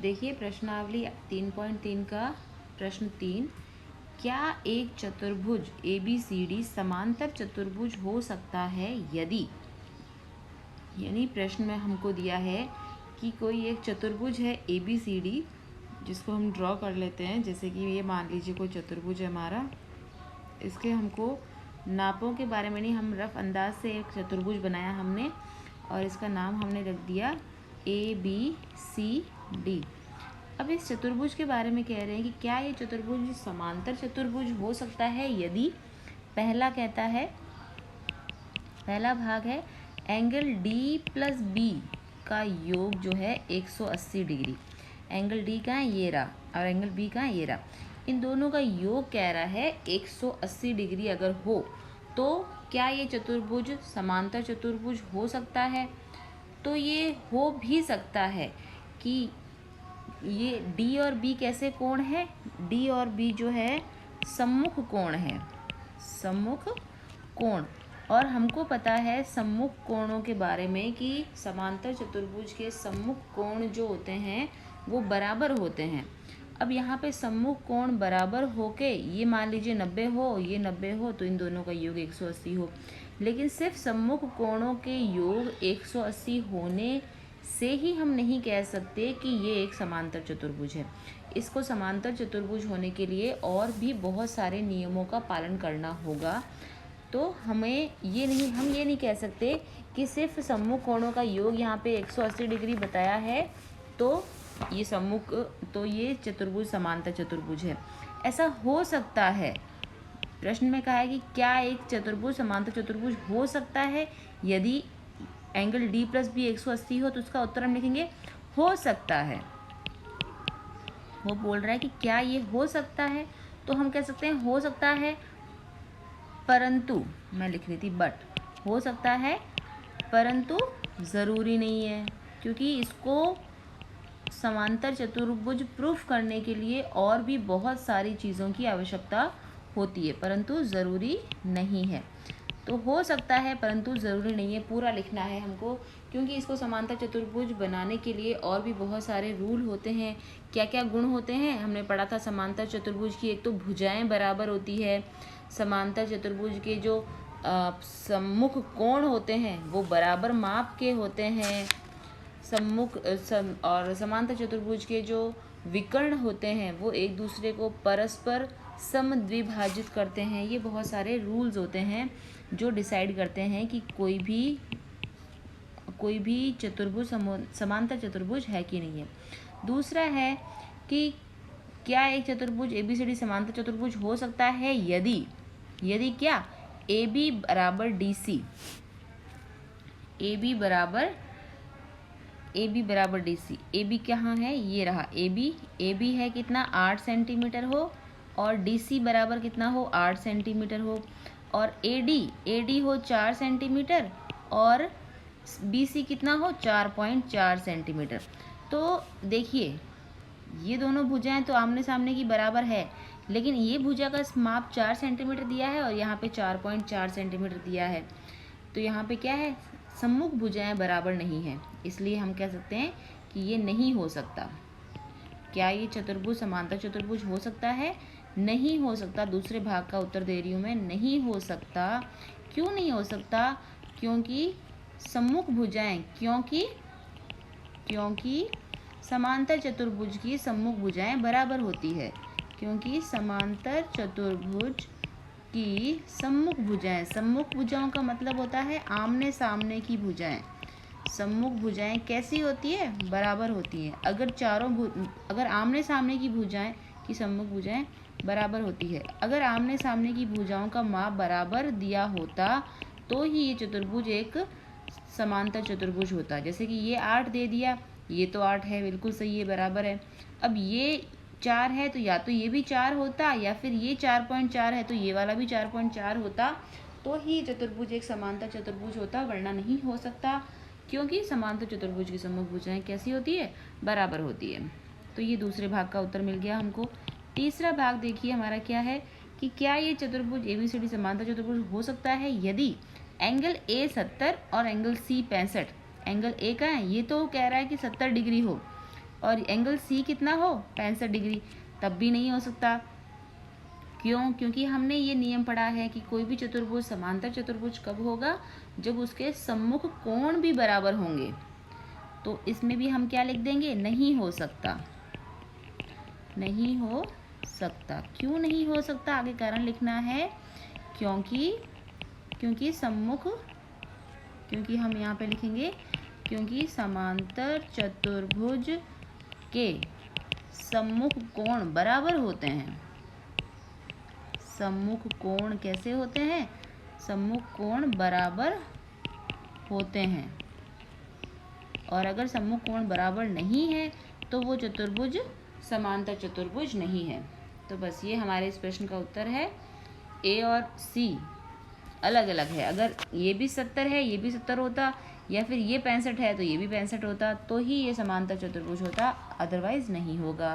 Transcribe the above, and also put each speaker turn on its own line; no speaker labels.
देखिए प्रश्नावली 3.3 का प्रश्न 3, क्या एक चतुर्भुज ABCD समांतर चतुर्भुज हो सकता है यदि, यानी प्रश्न में हमको दिया है कि कोई एक चतुर्भुज है ABCD, जिसको हम ड्रॉ कर लेते हैं। जैसे कि ये मान लीजिए कोई चतुर्भुज है हमारा, इसके हमको नापों के बारे में नहीं, हम रफ अंदाज से एक चतुर्भुज बनाया हमने और इसका नाम हमने रख दिया ABCD। अब इस चतुर्भुज के बारे में कह रहे हैं कि क्या ये चतुर्भुज समांतर चतुर्भुज हो सकता है यदि, पहला कहता है, पहला भाग है एंगल D प्लस B का योग जो है 180 डिग्री। एंगल D का है ये रहा और एंगल B का है ये रहा, इन दोनों का योग कह रहा है 180 डिग्री अगर हो तो क्या ये चतुर्भुज समांतर चतुर्भुज हो सकता है। तो ये हो भी सकता है कि ये D और B कैसे कोण है, D और B जो है सम्मुख कोण है, सम्मुख कोण। और हमको पता है सम्मुख कोणों के बारे में कि समांतर चतुर्भुज के सम्मुख कोण जो होते हैं वो बराबर होते हैं। अब यहाँ पे सम्मुख कोण बराबर होके ये मान लीजिए 90 हो, ये 90 हो, तो इन दोनों का योग 180 हो। लेकिन सिर्फ सम्मुख कोणों के योग 180 होने से ही हम नहीं कह सकते कि ये एक समांतर चतुर्भुज है। इसको समांतर चतुर्भुज होने के लिए और भी बहुत सारे नियमों का पालन करना होगा। तो हम ये नहीं कह सकते कि सिर्फ सम्मुख कोणों का योग यहाँ पे 180 डिग्री बताया है तो ये चतुर्भुज समांतर चतुर्भुज है। ऐसा हो सकता है, प्रश्न में कहा है कि क्या एक चतुर्भुज समांतर चतुर्भुज हो सकता है यदि एंगल D प्लस B 180 हो, तो उसका उत्तर हम लिखेंगे हो सकता है। वो बोल रहा है कि क्या ये हो सकता है, तो हम कह सकते हैं हो सकता है, परंतु, मैं लिख रही थी बट, हो सकता है परंतु ज़रूरी नहीं है, क्योंकि इसको समांतर चतुर्भुज प्रूफ करने के लिए और भी बहुत सारी चीज़ों की आवश्यकता होती है, परंतु ज़रूरी नहीं है। तो हो सकता है परंतु ज़रूरी नहीं है पूरा लिखना है हमको, क्योंकि इसको समांतर चतुर्भुज बनाने के लिए और भी बहुत सारे रूल होते हैं। क्या क्या गुण होते हैं हमने पढ़ा था समांतर चतुर्भुज की। एक तो भुजाएं बराबर होती है, समांतर चतुर्भुज के जो सम्मुख कोण होते हैं वो बराबर माप के होते हैं, और समांतर चतुर्भुज के जो विकर्ण होते हैं वो एक दूसरे को परस्पर समद्विभाजित करते हैं। ये बहुत सारे रूल्स होते हैं जो डिसाइड करते हैं कि कोई भी चतुर्भुज समांतर चतुर्भुज है कि नहीं है। दूसरा है कि क्या एक चतुर्भुज ABCD समांतर चतुर्भुज हो सकता है यदि क्या AB बराबर DC, AB बराबर DC, AB कहाँ है, ये रहा AB है कितना 8 सेंटीमीटर हो और DC बराबर कितना हो 8 सेंटीमीटर हो, और AD हो 4 सेंटीमीटर और BC कितना हो 4.4 सेंटीमीटर। तो देखिए ये दोनों भुजाएं तो आमने सामने की बराबर है, लेकिन ये भुजा का माप 4 सेंटीमीटर दिया है और यहाँ पे 4.4 सेंटीमीटर दिया है। तो यहाँ पे क्या है, सम्मुख भुजाएं बराबर नहीं है, इसलिए हम कह सकते हैं कि ये नहीं हो सकता। क्या ये चतुर्भुज समांतर चतुर्भुज हो सकता है, नहीं हो सकता। दूसरे भाग का उत्तर दे रही हूँ मैं, नहीं हो सकता। क्यों नहीं हो सकता, क्योंकि सम्मुख भुजाएं, क्योंकि समांतर चतुर्भुज की सम्मुख भुजाएं बराबर होती है, क्योंकि समांतर चतुर्भुज की सम्मुख भुजाओं का मतलब होता है आमने सामने की भुजाएं। सम्मुख भुजाएं कैसी होती है, बराबर होती हैं। अगर आमने सामने की भुजाएं की सम्मुख भुजाएं बराबर होती है, अगर आमने सामने की भुजाओं का माप बराबर दिया होता तो ही ये चतुर्भुज एक समांतर चतुर्भुज होता। जैसे कि ये 8 दे दिया, ये तो 8 है, बिल्कुल सही है, बराबर है। अब ये 4 है तो या तो ये भी 4 होता, या फिर ये 4.4 है तो ये वाला भी 4.4 होता, तो ही चतुर्भुज एक समांतर चतुर्भुज होता, वरना नहीं हो सकता, क्योंकि समांतर चतुर्भुज की सम्मुख भुजाएं कैसी होती है, बराबर होती है। तो ये दूसरे भाग का उत्तर मिल गया हमको। तीसरा भाग देखिए हमारा क्या है कि क्या ये चतुर्भुज ABCD समांतर चतुर्भुज हो सकता है यदि एंगल A 70 और एंगल C 65। एंगल A का है, ये तो कह रहा है कि 70 डिग्री हो, और एंगल सी कितना हो 65 डिग्री, तब भी नहीं हो सकता। क्यों? क्योंकि हमने ये नियम पढ़ा है कि कोई भी चतुर्भुज समांतर चतुर्भुज कब होगा, जब उसके सम्मुख कोण भी बराबर होंगे। तो इसमें भी हम क्या लिख देंगे, नहीं हो सकता, नहीं हो सकता। क्यों नहीं हो सकता, आगे कारण लिखना है, क्योंकि सम्मुख, क्योंकि हम यहाँ पे लिखेंगे क्योंकि समांतर चतुर्भुज के सम्मुख कोण बराबर होते हैं। सम्मुख कोण कैसे होते हैं, सम्मुख कोण बराबर होते हैं। और अगर सम्मुख कोण बराबर नहीं है तो वो चतुर्भुज समांतर चतुर्भुज नहीं है। तो बस ये हमारे इस प्रश्न का उत्तर है। ए और सी अलग अलग है। अगर ये भी 70 है, ये भी 70 होता, या फिर ये 65 है तो ये भी 65 होता, तो ही ये समांतर चतुर्भुज होता, अदरवाइज नहीं होगा।